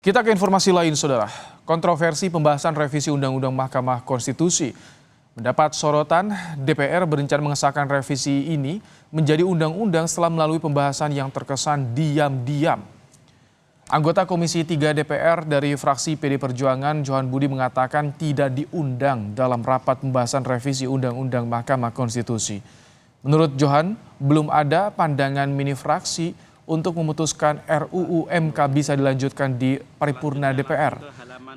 Kita ke informasi lain, Saudara. Kontroversi pembahasan revisi Undang-Undang Mahkamah Konstitusi mendapat sorotan. DPR berencana mengesahkan revisi ini menjadi undang-undang setelah melalui pembahasan yang terkesan diam-diam. Anggota Komisi 3 DPR dari fraksi PD Perjuangan, Johan Budi, mengatakan tidak diundang dalam rapat pembahasan revisi Undang-Undang Mahkamah Konstitusi. Menurut Johan, belum ada pandangan mini fraksi untuk memutuskan RUU MK bisa dilanjutkan di paripurna DPR.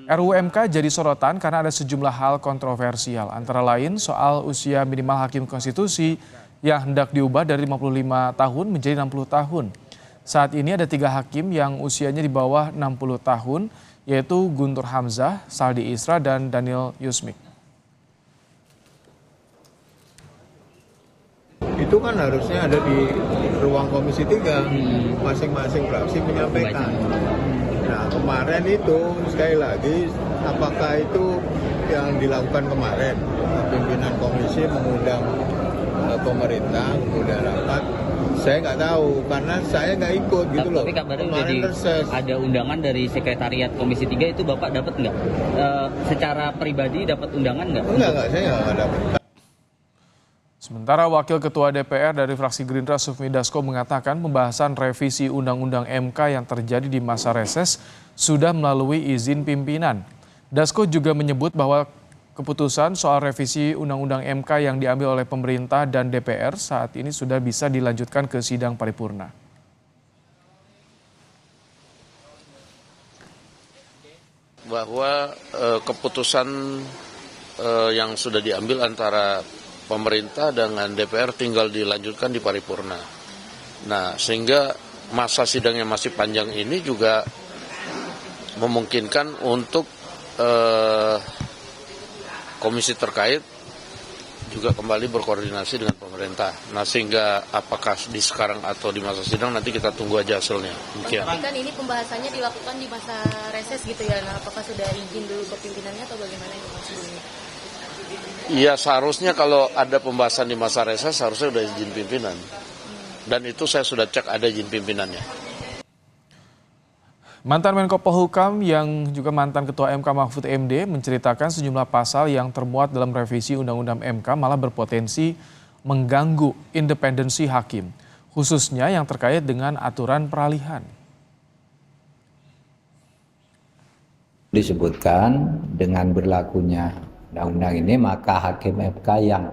RUU MK jadi sorotan karena ada sejumlah hal kontroversial, antara lain soal usia minimal hakim konstitusi yang hendak diubah dari 55 tahun menjadi 60 tahun. Saat ini ada 3 hakim yang usianya di bawah 60 tahun, yaitu Guntur Hamzah, Saldi Isra, dan Daniel Yusmik. Itu kan harusnya ada di ruang Komisi 3, masing-masing fraksi menyampaikan. Nah, kemarin itu sekali lagi, apakah itu yang dilakukan kemarin, pimpinan komisi mengundang pemerintah, mengundang rapat, saya nggak tahu karena saya nggak ikut gitu loh. Tapi kabarnya udah ada undangan dari sekretariat Komisi 3, itu Bapak dapat nggak? Secara pribadi dapat undangan nggak? Enggak, saya nggak dapat. Sementara Wakil Ketua DPR dari fraksi Gerindra Sufmi Dasko mengatakan pembahasan revisi Undang-Undang MK yang terjadi di masa reses sudah melalui izin pimpinan. Dasko juga menyebut bahwa keputusan soal revisi Undang-Undang MK yang diambil oleh pemerintah dan DPR saat ini sudah bisa dilanjutkan ke sidang paripurna. Bahwa keputusan yang sudah diambil antara pemerintah dengan DPR tinggal dilanjutkan di paripurna. Nah, sehingga masa sidang yang masih panjang ini juga memungkinkan untuk komisi terkait juga kembali berkoordinasi dengan pemerintah. Nah, sehingga apakah di sekarang atau di masa sidang nanti kita tunggu aja hasilnya. Tapi kan ini pembahasannya dilakukan di masa reses gitu ya. Nah, apakah sudah izin dulu ke pimpinannya atau bagaimana itu maksudnya? Iya, seharusnya kalau ada pembahasan di masa reses harusnya sudah izin pimpinan. Dan itu saya sudah cek ada izin pimpinannya. Mantan Menko Polhukam yang juga mantan Ketua MK Mahfud MD menceritakan sejumlah pasal yang termuat dalam revisi Undang-Undang MK malah berpotensi mengganggu independensi hakim, khususnya yang terkait dengan aturan peralihan. Disebutkan dengan berlakunya undang-undang ini, maka hakim MK yang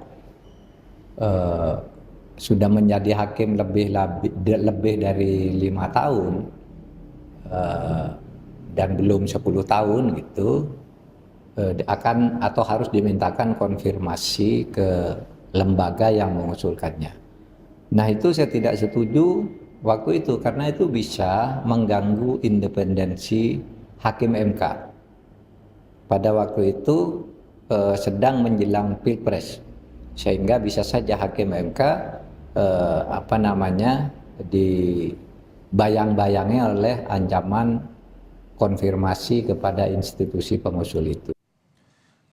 sudah menjadi hakim lebih dari 5 tahun dan belum 10 tahun gitu, akan atau harus dimintakan konfirmasi ke lembaga yang mengusulkannya. Nah, itu saya tidak setuju waktu itu karena itu bisa mengganggu independensi hakim MK. Pada waktu itu sedang menjelang Pilpres, sehingga bisa saja hakim MK dibayang-bayangi oleh ancaman konfirmasi kepada institusi pengusul itu.